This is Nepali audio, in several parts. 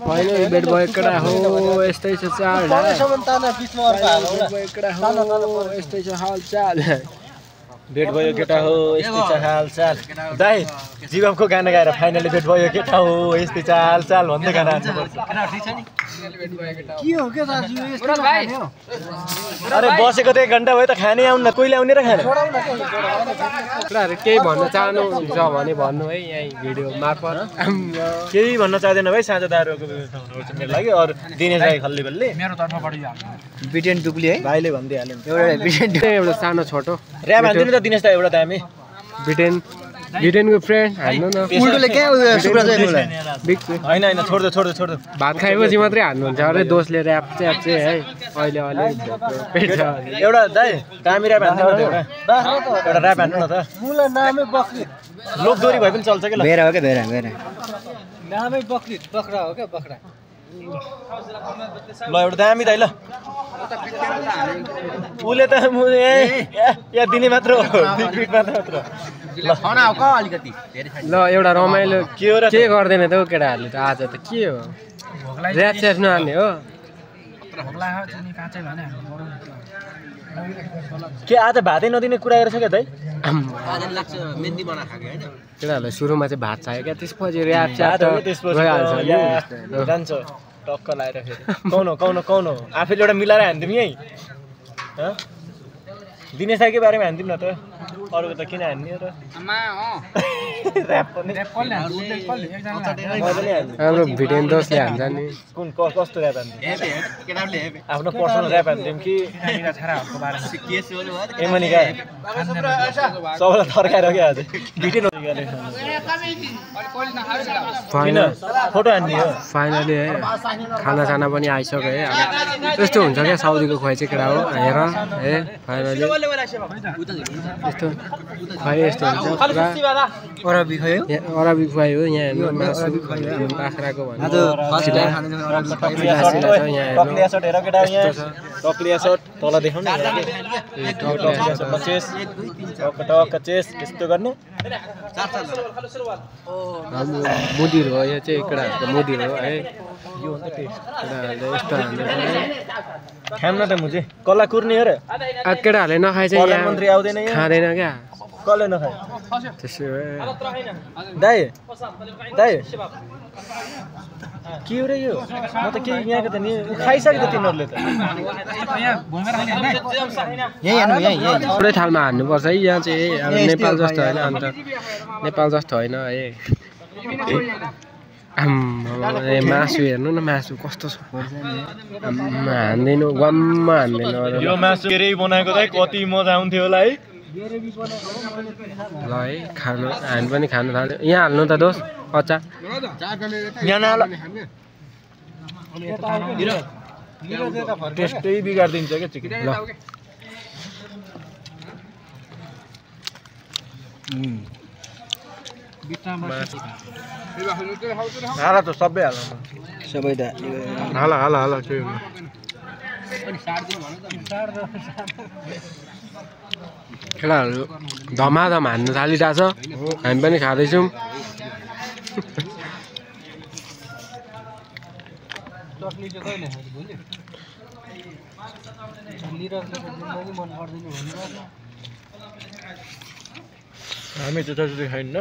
होइन बेड भयो केटा हो यस्तै छ चाल यस्तै छ हाल चाल भेट भयो केटा हो यस्तै छ हाल चाल दाइ जीवको गाना गाएर फाइनली भेट भयो केटा हो यस्तै छ हाल चाल भन्दै गाना हाल्नुपर्छ अरे बसेको 1 घण्टा भयो त खाने आउन न कोही ल्याउने र खाने केटाहरू केही भन्न चाहनुहुन्छ भने भन्नु है यही भिडियो मार्फत केही भन्न चाहदैन भाइ साझा दारुको व्यवस्था हुनुपर्छ मेरो लागि अरू दिनेश भाइ खल्ली बल्ली मेरो तर्फबाट बिटेन टुक्ली है भाइले भन्दै हाल्यो एउटा सानो छोटो ऱ्याप हाल्दिनु त दिनेश दाइ एउटा दामी बिटेनको फ्रेन्ड हान्नु न उल्टोले के बिग हैन छोड दे भात खाएपछि मात्रै हान्नुहुन्छ अरे दोषले ऱ्याप चाहिँ है अहिले एउटा दाइ दामी ऱ्याप हान्नु न एउटा ऱ्याप हान्नु न त मुला नामै बकरी लोकदोरी भए पनि चल्छ के ल भेरा हो के भेरा नामै बकरी बकरा हो के बकरा ल एउटा दामी दाइ ल उले त या दिने मात्र हो बिट मात्र ल खाना हो क अलिकति ल एउटा रमाइलो के हो र के गर्दैन त केटाहरूले त आज त के हो ऱ्याप स्याप नहाल्ने हो के आज भातै नदिने कुरा गरेछ क्या दाइ केटाहरूलाई सुरुमा चाहिँ भात चाहियो क्या त्यसपछि ऱ्याप स्याप भइहाल्छ जान्छ टक्क लाएर फेरि कौन हो आफैले एउटा मिलाएर हान्दिउँ यही दिनेश दाइकै बारेमा हान्दिउँ न त अरूको त किन हान्ने र हाम्रो भिडियो दोषले हान्छ नि कुन कस्तो ऱ्याप हान्दिउँ आफ्नो पर्सनल ऱ्याप हान्दिउँ कि एमनिका सबैलाई थर्काएर क्या आज भिडियो फोटो हान्ने हो फाइनली है खाना पनि आइसक्यो है अब यस्तो हुन्छ क्या साउदीको खुवाइ चाहिँ केटा हो हेर है फाइनली यस्तो खुवाइ यस्तो हुन्छ पुरा अरबी खुवाइ हो यहाँ हेर्नु मासु बाख्राको तल देखाउनु यस्तो गर्ने मुदिर हो यो चाहिँ केटाहरूको मुदिर हो है यो यस्तो खाम न त मुझे कल्ला कुर्ने हो र केटाहरूले नखाए चाहिँ प्रधानमन्त्री आउँदैन खाँदैन क्या कसले नखाए त्यसो दाइ के हो र यो म त के यहाँको त नि खाइसक्यो त तिनीहरूले त एउटै थालमा हान्नुपर्छ है यहाँ चाहिँ अब नेपाल जस्तो होइन अन्त नेपाल जस्तो होइन है मासु हेर्नु न मासु कस्तो छ हान्दैन गममा हान्दैन यो मासु धेरै बनाएको त कति मजा आउँथ्यो होला है ल है खानु हामी पनि खानु थाल्यो यहाँ हाल्नु त दोस्त अचार टेस्टै बिगारिदिन्छ क्या चिकन ल हाल त सबै हाल सबै त हाल केटाहरू धमाधम हान्नु थालिरहेछ हामी पनि खाँदैछौँ हामी त्यतातिर खाइन्न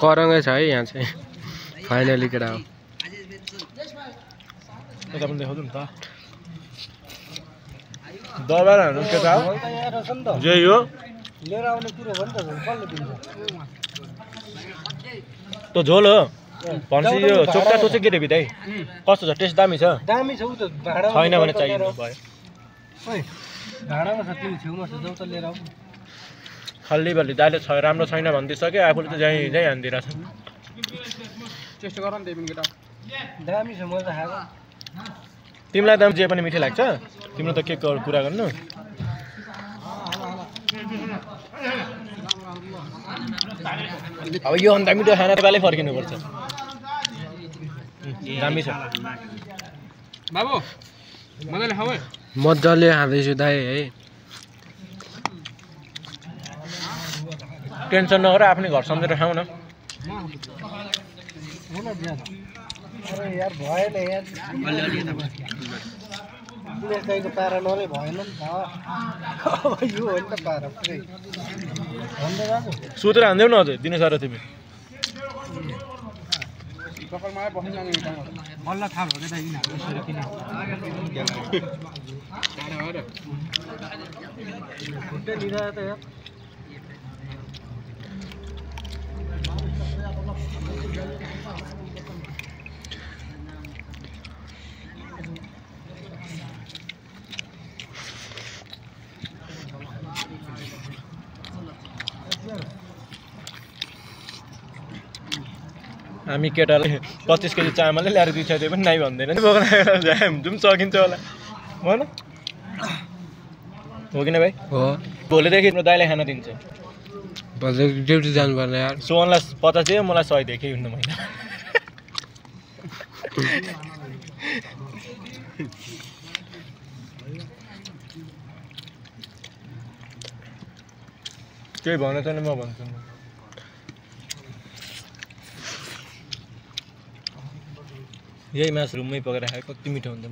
करङ्गै छ है यहाँ चाहिँ फाइनली केटा हो यता पनि देखाउँछु नि त दबाएर हान्नु केटा हो यही हो लिएर आउने कुरो हो नि त कसले दिन्छ त झोल हो भनेपछि यो चोक्टा चाहिँ के रेबी दाइ कस्तो छ टेस्ट दामी छ दामी छ उ त भाडा छैन भने चाहियो भयो भाडामा छ तिमी छेउमा छ जाउ त लिएर आऊ खल्ली बल्ली दाइले राम्रो छैन भनिदिइसक्यो आफूले त जहीँ हानिदिरहेछ टेस्ट गर नि तिमी केटा दामी छ मैले त खाएको तिमीलाई त जे पनि मिठो लाग्छ तिम्रो त के कुरा गर्नु अब यो अन्त मिठो खाना त कहिले फर्किनुपर्छ दामी छ बाबु मजाले खाऊ है मजाले खाँदैछु दाइ है टेन्सन नगर आफ्नै घर सम्झेर खाऊ न अरे यार भएन यार पुलिस दाइको पारा नले भएन नि त अब यो हो नि त पारा पुरै भन्दै दाजु सुतेर हान्देऊ न अझै दिने सारा तिमी कपालमा बस्न जाने बल्ल थाहा भयो दाइ किन यसरी किन खुट्टा लिँदा त यार हामी केटाले 25 केजी चामल ल्याएर दिइसक्यो पनि नाइ भन्दैन नि बोक्न जुम सकिन्छ होला भन हो किन भाइ हो भोलिदेखि दाइले खाना दिन्छ भोलि ड्युटी जानुपर्ने यार सोहनलाई 50 दियो मलाई 100 दिए केही हुन्न महिना केही भन्न छैन म भन्छु यही मास रुममै पकाएर खायो कति मिठो हुन्छ